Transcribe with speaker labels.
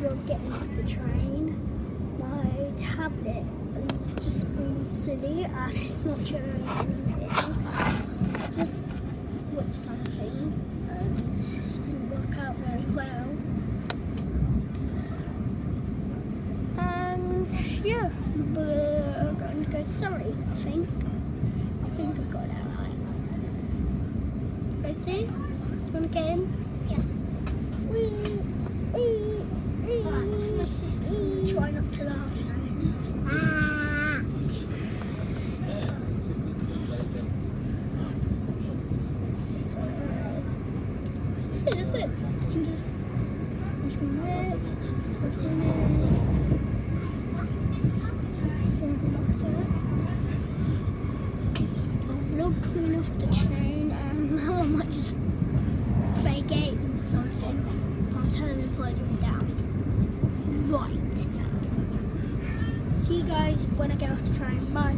Speaker 1: vlog getting off the train. My tablet is just being silly and it's not showing anything. I just watched some things and it didn't work out very well. And yeah, we're going to go to Surrey, I think. I think I've got that right. Rosie, do you want to get in? Right, this is my sister. Try not to laugh. Yeah, that's it. You can just open it, vlog coming off the train, and now I might just play a game or something. I'll turn the volume down. Right down. See you guys when I get off the train. Bye.